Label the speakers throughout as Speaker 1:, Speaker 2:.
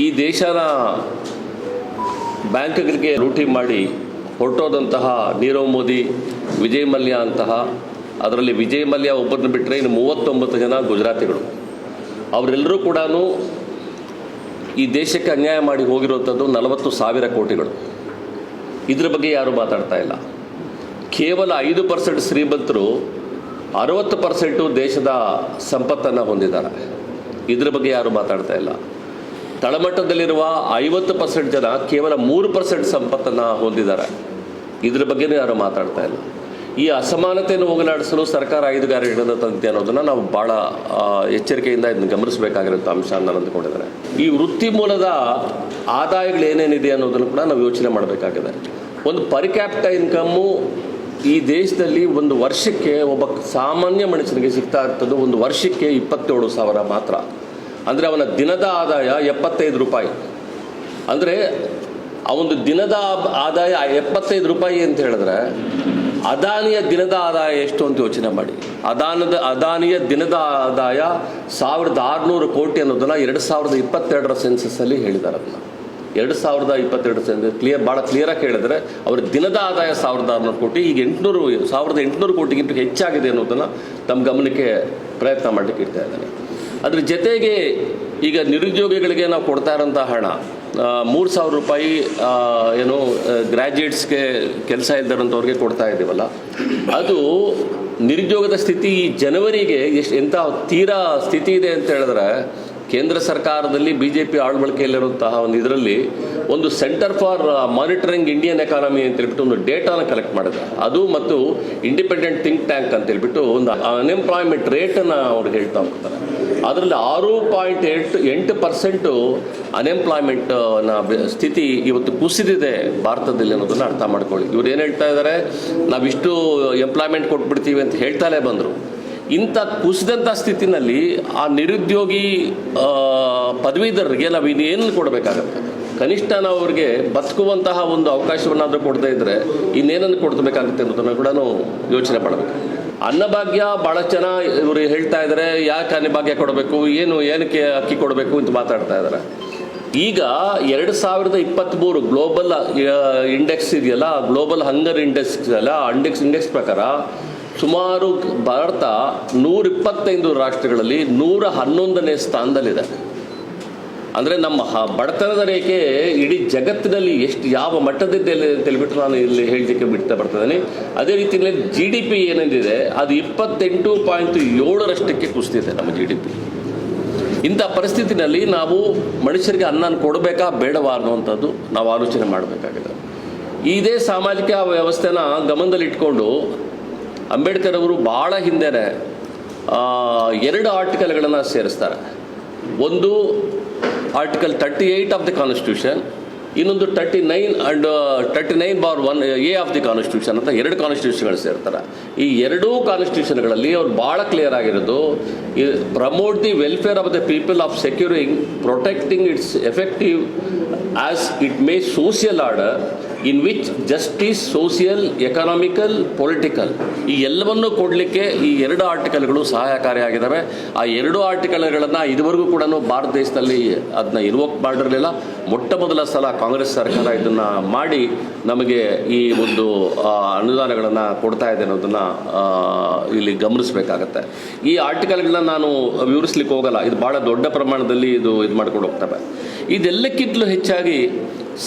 Speaker 1: ಈ ದೇಶನ ಬ್ಯಾಂಕ್ಗಳಿಗೆ ಲೂಟಿ ಮಾಡಿ ಹೊರಟೋದಂತಹ ನೀರವ್ ಮೋದಿ, ವಿಜಯ್ ಮಲ್ಯ ಅಂತಹ, ಅದರಲ್ಲಿ ವಿಜಯ್ ಮಲ್ಯ ಒಬ್ಬರನ್ನ ಬಿಟ್ಟರೆ ಇನ್ನು 39 ಜನ ಗುಜರಾತಿಗಳು. ಅವರೆಲ್ಲರೂ ಕೂಡ ಈ ದೇಶಕ್ಕೆ ಅನ್ಯಾಯ ಮಾಡಿ ಹೋಗಿರುವಂಥದ್ದು 40,000 ಕೋಟಿಗಳು. ಇದ್ರ ಬಗ್ಗೆ ಯಾರೂ ಮಾತಾಡ್ತಾ ಇಲ್ಲ. ಕೇವಲ 5% ಶ್ರೀಮಂತರು 60% ದೇಶದ ಸಂಪತ್ತನ್ನು ಹೊಂದಿದ್ದಾರೆ. ಇದ್ರ ಬಗ್ಗೆ ಯಾರೂ ಮಾತಾಡ್ತಾ ಇಲ್ಲ. ತಳಮಟ್ಟದಲ್ಲಿರುವ 50% ಜನ ಕೇವಲ 3% ಸಂಪತ್ತನ್ನು ಹೊಂದಿದ್ದಾರೆ. ಇದ್ರ ಬಗ್ಗೆನೂ ಯಾರೂ ಮಾತಾಡ್ತಾ ಇಲ್ಲ. ಈ ಅಸಮಾನತೆಯನ್ನು ಹೋಗಲಾಡಿಸಲು ಸರ್ಕಾರ 5 ಕಾರ್ಯಗಳನ್ನು ತಂದಿದೆ ಅನ್ನೋದನ್ನು ನಾವು ಭಾಳ ಎಚ್ಚರಿಕೆಯಿಂದ ಇದನ್ನು ಗಮನಿಸಬೇಕಾಗಿರುವಂಥ ಅಂಶ ನಾನು ಅಂದುಕೊಂಡಿದ್ದಾರೆ. ಈ ವೃತ್ತಿ ಮೂಲದ ಆದಾಯಗಳು ಏನೇನಿದೆ ಅನ್ನೋದನ್ನು ಕೂಡ ನಾವು ಯೋಚನೆ ಮಾಡಬೇಕಾಗಿದೆ. ಒಂದು ಪರ್ ಕ್ಯಾಪಿಟ ಇನ್ಕಮ್ಮು ಈ ದೇಶದಲ್ಲಿ ಒಂದು ವರ್ಷಕ್ಕೆ ಒಬ್ಬ ಸಾಮಾನ್ಯ ಮನುಷ್ಯನಿಗೆ ಸಿಗ್ತಾ ಇರ್ತದ್ದು ಒಂದು ವರ್ಷಕ್ಕೆ 27,000 ಮಾತ್ರ. ಅಂದರೆ ಅವನ ದಿನದ ಆದಾಯ 75 ರೂಪಾಯಿ. ಅಂದರೆ ಅವನ ದಿನದ ಆದಾಯ 75 ರೂಪಾಯಿ ಅಂತ ಹೇಳಿದ್ರೆ ಅದಾನಿಯ ದಿನದ ಆದಾಯ ಎಷ್ಟು ಅಂತ ಯೋಚನೆ ಮಾಡಿ. ಅದಾನಿಯ ದಿನದ ಆದಾಯ 1,600 ಕೋಟಿ ಅನ್ನೋದನ್ನು 2022 ಸೆನ್ಸಸ್ಸಲ್ಲಿ ಹೇಳಿದ್ದಾರೆ. ಅದನ್ನು 2022 ಸೆನ್ಸಸ್ ಭಾಳ ಕ್ಲಿಯರಾಗಿ ಹೇಳಿದರೆ ಅವರ ದಿನದ ಆದಾಯ 1,600 ಕೋಟಿ, ಈಗ 1,800 ಕೋಟಿಗಿಂತ ಹೆಚ್ಚಾಗಿದೆ ಅನ್ನೋದನ್ನು ತಮ್ಮ ಗಮನಕ್ಕೆ ಪ್ರಯತ್ನ ಮಾಡಲಿಕ್ಕೆ ಇಡ್ತಾ ಇದ್ದಾರೆ. ಅದ್ರ ಜೊತೆಗೆ ಈಗ ನಿರುದ್ಯೋಗಿಗಳಿಗೆ ನಾವು ಕೊಡ್ತಾ ಇರೋಂಥ ಹಣ 3,000 ರೂಪಾಯಿ ಏನು ಗ್ರ್ಯಾಜುಯೇಟ್ಸ್ಗೆ ಕೆಲಸ ಇಲ್ದಿರೋಂಥವ್ರಿಗೆ ಕೊಡ್ತಾ ಇದ್ದೀವಲ್ಲ, ಅದು ನಿರುದ್ಯೋಗದ ಸ್ಥಿತಿ ಈ ಜನವರಿಗೆ ಎಂಥ ತೀರಾ ಸ್ಥಿತಿ ಇದೆ ಅಂತ ಹೇಳಿದ್ರೆ, ಕೇಂದ್ರ ಸರ್ಕಾರದಲ್ಲಿ BJP ಆಳ್ವಳಿಕೆಯಲ್ಲಿರುವಂತಹ ಒಂದು ಇದರಲ್ಲಿ ಒಂದು centre for monitoring Indian economy ಅಂತ ಹೇಳ್ಬಿಟ್ಟು ಒಂದು ಡೇಟಾನ ಕಲೆಕ್ಟ್ ಮಾಡಿದೆ. ಅದು ಮತ್ತು ಇಂಡಿಪೆಂಡೆಂಟ್ ಥಿಂಕ್ ಟ್ಯಾಂಕ್ ಅಂತ ಹೇಳ್ಬಿಟ್ಟು ಒಂದು ಅನ್ಎಂಪ್ಲಾಯ್ಮೆಂಟ್ ರೇಟನ್ನು ಅವ್ರು ಹೇಳ್ತಾ ಹೋಗ್ತಾರೆ. ಅದರಲ್ಲಿ 6.8% ಅನ್ಎಂಪ್ಲಾಯ್ಮೆಂಟ್ನ ಸ್ಥಿತಿ ಇವತ್ತು ಕುಸಿದಿದೆ ಭಾರತದಲ್ಲಿ ಅನ್ನೋದನ್ನು ಅರ್ಥ ಮಾಡ್ಕೊಳ್ಳಿ. ಇವ್ರು ಏನು ಹೇಳ್ತಾ ಇದ್ದಾರೆ, ನಾವಿಷ್ಟು ಎಂಪ್ಲಾಯ್ಮೆಂಟ್ ಕೊಟ್ಬಿಡ್ತೀವಿ ಅಂತ ಹೇಳ್ತಾಲೇ ಬಂದರು. ಇಂಥ ಕುಸಿದಂಥ ಸ್ಥಿತಿನಲ್ಲಿ ಆ ನಿರುದ್ಯೋಗಿ ಪದವೀಧರರಿಗೆ ನಾವು ಇನ್ನೇನು ಕೊಡಬೇಕಾಗತ್ತೆ? ಕನಿಷ್ಠ ನಾವು ಅವ್ರಿಗೆ ಬದುಕುವಂತಹ ಒಂದು ಅವಕಾಶವನ್ನಾದರೂ ಕೊಡದೇ ಇದ್ದರೆ ಇನ್ನೇನನ್ನು ಕೊಡಬೇಕಾಗುತ್ತೆ ಅನ್ನೋದನ್ನು ಕೂಡ ನಾವು ಯೋಚನೆ ಮಾಡಬೇಕು. ಅನ್ನಭಾಗ್ಯ ಭಾಳ ಜನ ಇವರು ಹೇಳ್ತಾ ಇದ್ದಾರೆ, ಯಾಕೆ ಅನ್ನಭಾಗ್ಯ ಕೊಡಬೇಕು, ಏನಕ್ಕೆ ಅಕ್ಕಿ ಕೊಡಬೇಕು ಅಂತ ಮಾತಾಡ್ತಾ ಇದ್ದಾರೆ. ಈಗ 2023 ಗ್ಲೋಬಲ್ ಇಂಡೆಕ್ಸ್ ಇದೆಯಲ್ಲ, ಗ್ಲೋಬಲ್ ಹಂಗರ್ ಇಂಡೆಕ್ಸ್ ಇದೆಯಲ್ಲ, ಇಂಡೆಕ್ಸ್ ಪ್ರಕಾರ ಸುಮಾರು ಭಾರತ 125 ರಾಷ್ಟ್ರಗಳಲ್ಲಿ 111ನೇ ಸ್ಥಾನದಲ್ಲಿದೆ. ಅಂದರೆ ನಮ್ಮ ಬಡತನದ ರೇಖೆ ಇಡೀ ಜಗತ್ತಿನಲ್ಲಿ ಯಾವ ಮಟ್ಟದಿದೆ ಅಂತ ಹೇಳ್ಬಿಟ್ಟು ನಾನು ಇಲ್ಲಿ ಹೇಳಲಿಕ್ಕೆ ಬಿಡ್ತಾ ಬರ್ತಿದ್ದೇನೆ. ಅದೇ ರೀತಿಯಲ್ಲಿ GDP ಏನಿದೆ ಅದು 28.7% ಕುಸಿದಿದೆ ನಮ್ಮ GDP. ಇಂಥ ಪರಿಸ್ಥಿತಿನಲ್ಲಿ ನಾವು ಮನುಷ್ಯರಿಗೆ ಅನ್ನ ಕೊಡಬೇಕಾ ಬೇಡವಾ ಅನ್ನುವಂಥದ್ದು ನಾವು ಆಲೋಚನೆ ಮಾಡಬೇಕಾಗಿದೆ. ಇದೇ ಸಾಮಾಜಿಕ ವ್ಯವಸ್ಥೆನ ಗಮನದಲ್ಲಿಟ್ಕೊಂಡು ಅಂಬೇಡ್ಕರ್ ಅವರು ಭಾಳ ಹಿಂದೆನೇ 2 ಆರ್ಟಿಕಲ್ಗಳನ್ನು ಸೇರಿಸ್ತಾರೆ. ಒಂದು ಆರ್ಟಿಕಲ್ 38 ಆಫ್ ದಿ ಕಾನ್ಸ್ಟಿಟ್ಯೂಷನ್, ಇನ್ನೊಂದು 39/1A ಆಫ್ ದಿ ಕಾನ್ಸ್ಟಿಟ್ಯೂಷನ್ ಅಂತ 2 ಕಾನ್ಸ್ಟಿಟ್ಯೂಷನ್ಗಳು ಸೇರ್ತಾರೆ. ಈ 2 ಕಾನ್ಸ್ಟಿಟ್ಯೂಷನ್ಗಳಲ್ಲಿ ಅವ್ರು ಭಾಳ ಕ್ಲಿಯರ್ ಆಗಿರೋದು, promote the welfare of the people of securing protecting it's effective as it may social order in which justice, social, economical, political ಈ ಎಲ್ಲವನ್ನೂ ಕೊಡಲಿಕ್ಕೆ ಈ 2 ಆರ್ಟಿಕಲ್ಗಳು ಸಹಾಯಕಾರಿಯಾಗಿದ್ದಾವೆ. ಆ 2 ಆರ್ಟಿಕಲ್ಗಳನ್ನು ಇದುವರೆಗೂ ಕೂಡ ಭಾರತ ದೇಶದಲ್ಲಿ ಅದನ್ನ ಇನ್ವೋಕ್ ಮಾಡಿರಲಿಲ್ಲ. ಮೊಟ್ಟ ಮೊದಲ ಸಲ ಕಾಂಗ್ರೆಸ್ ಸರ್ಕಾರ ಇದನ್ನು ಮಾಡಿ ನಮಗೆ ಈ ಒಂದು ಅನುದಾನಗಳನ್ನು ಕೊಡ್ತಾ ಇದೆ ಅನ್ನೋದನ್ನು ಇಲ್ಲಿ ಗಮನಿಸಬೇಕಾಗತ್ತೆ. ಈ ಆರ್ಟಿಕಲ್ಗಳನ್ನ ನಾನು ವಿವರಿಸ್ಲಿಕ್ಕೆ ಹೋಗಲ್ಲ, ಇದು ಭಾಳ ದೊಡ್ಡ ಪ್ರಮಾಣದಲ್ಲಿ ಇದು ಮಾಡ್ಕೊಂಡು ಹೋಗ್ತವೆ. ಇದೆಲ್ಲಕ್ಕಿಂತಲೂ ಹೆಚ್ಚಾಗಿ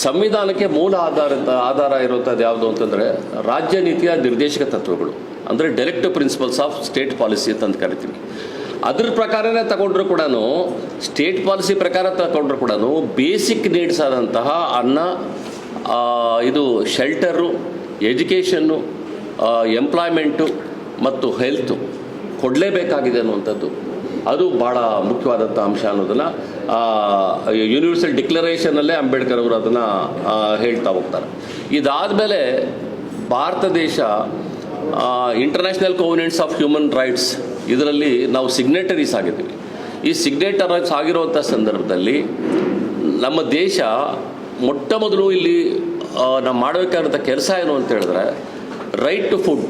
Speaker 1: ಸಂವಿಧಾನಕ್ಕೆ ಮೂಲ ಆಧಾರ ಇರುವಂಥದ್ದು ಯಾವುದು ಅಂತಂದರೆ ರಾಜ್ಯ ನೀತಿಯ ನಿರ್ದೇಶಕ ತತ್ವಗಳು, ಅಂದರೆ directive principles of state policy ಅಂತ ಕರಿತೀವಿ. ಅದ್ರ ಪ್ರಕಾರನೇ ತಗೊಂಡ್ರು ಕೂಡ, ಸ್ಟೇಟ್ ಪಾಲಿಸಿ ಪ್ರಕಾರ ತಗೊಂಡ್ರು ಕೂಡ ಬೇಸಿಕ್ ನೀಡ್ಸ್ ಆದಂತಹ ಅನ್ನ, ಇದು ಶೆಲ್ಟರು, ಎಜುಕೇಷನ್ನು, ಎಂಪ್ಲಾಯ್ಮೆಂಟು ಮತ್ತು ಹೆಲ್ತು ಕೊಡಲೇಬೇಕಾಗಿದೆ ಅನ್ನುವಂಥದ್ದು ಅದು ಭಾಳ ಮುಖ್ಯವಾದಂಥ ಅಂಶ ಅನ್ನೋದನ್ನು ಯೂನಿವರ್ಸಲ್ ಡಿಕ್ಲರೇಷನಲ್ಲೇ ಅಂಬೇಡ್ಕರ್ ಅವರು ಅದನ್ನು ಹೇಳ್ತಾ ಹೋಗ್ತಾರೆ. ಇದಾದಮೇಲೆ ಭಾರತ ದೇಶ ಇಂಟರ್ನ್ಯಾಷನಲ್ ಕೋವೆನೆಂಟ್ಸ್ ಆಫ್ ಹ್ಯೂಮನ್ ರೈಟ್ಸ್ ಇದರಲ್ಲಿ ನಾವು ಸಿಗ್ನೇಟರೀಸ್ ಆಗಿದ್ದೀವಿ. ಈ ಸಿಗ್ನೇಟರೀಸ್ ಆಗಿರುವಂಥ ಸಂದರ್ಭದಲ್ಲಿ ನಮ್ಮ ದೇಶ ಮೊಟ್ಟ ಮೊದಲು ಇಲ್ಲಿ ನಾವು ಮಾಡಬೇಕಾದಂಥ ಕೆಲಸ ಏನು ಅಂತ ಹೇಳಿದ್ರೆ, right to food,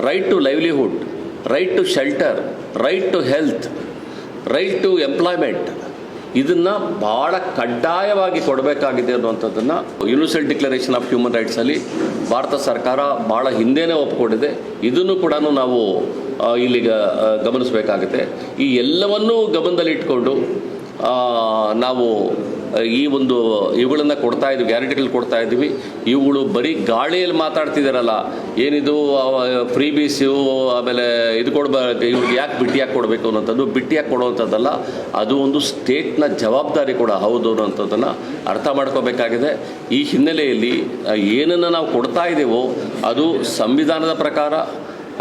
Speaker 1: right to livelihood, right to shelter, right to health, right to employment, ಇದನ್ನು ಭಾಳ ಕಡ್ಡಾಯವಾಗಿ ಕೊಡಬೇಕಾಗಿದೆ ಅನ್ನುವಂಥದ್ದನ್ನು ಯೂನಿವರ್ಸಲ್ ಡಿಕ್ಲರೇಷನ್ ಆಫ್ ಹ್ಯೂಮನ್ ರೈಟ್ಸಲ್ಲಿ ಭಾರತ ಸರ್ಕಾರ ಭಾಳ ಹಿಂದೆನೇ ಒಪ್ಪಿಕೊಂಡಿದೆ. ಇದನ್ನು ಕೂಡ ನಾವು ಇಲ್ಲಿಗ ಗಮನಿಸಬೇಕಾಗುತ್ತೆ. ಈ ಎಲ್ಲವನ್ನೂ ಗಮನದಲ್ಲಿಟ್ಕೊಂಡು ನಾವು ಈ ಒಂದು ಇವುಗಳನ್ನು ಕೊಡ್ತಾ ಇದ್ದೀವಿ, ಗ್ಯಾರಂಟಿಗಳು ಕೊಡ್ತಾ ಇದ್ದೀವಿ. ಇವುಗಳು ಬರೀ ಗಾಳಿಯಲ್ಲಿ ಮಾತಾಡ್ತಿದ್ದಾರಲ್ಲ, ಏನಿದು ಫ್ರೀ ಬೀಸು, ಆಮೇಲೆ ಇದು ಇವ್ರಿಗೆ ಯಾಕೆ ಬಿಟ್ಟಿಯಾಗಿ ಕೊಡಬೇಕು ಅನ್ನೋಂಥದ್ದು, ಬಿಟ್ಟಿಯಾಗಿ ಕೊಡುವಂಥದ್ದಲ್ಲ, ಅದು ಒಂದು ಸ್ಟೇಟ್ನ ಜವಾಬ್ದಾರಿ ಕೂಡ ಹೌದು ಅನ್ನೋಂಥದ್ದನ್ನು ಅರ್ಥ ಮಾಡ್ಕೋಬೇಕಾಗಿದೆ. ಈ ಹಿನ್ನೆಲೆಯಲ್ಲಿ ಏನನ್ನು ನಾವು ಕೊಡ್ತಾ ಇದ್ದೀವೋ ಅದು ಸಂವಿಧಾನದ ಪ್ರಕಾರ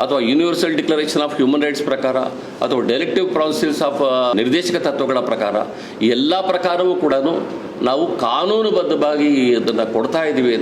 Speaker 1: ಅಥವಾ universal declaration of human rights ಪ್ರಕಾರ ಅಥವಾ ಡೈರೆಕ್ಟಿವ್ ಪ್ರೊಸೀಜರ್ಸ್ ಆಫ್ ನಿರ್ದೇಶಕ ತತ್ವಗಳ ಪ್ರಕಾರ ಈ ಎಲ್ಲ ಪ್ರಕಾರವೂ ಕೂಡ ನಾವು ಕಾನೂನುಬದ್ಧವಾಗಿ ಅದನ್ನು ಕೊಡ್ತಾ ಇದ್ದೀವಿ.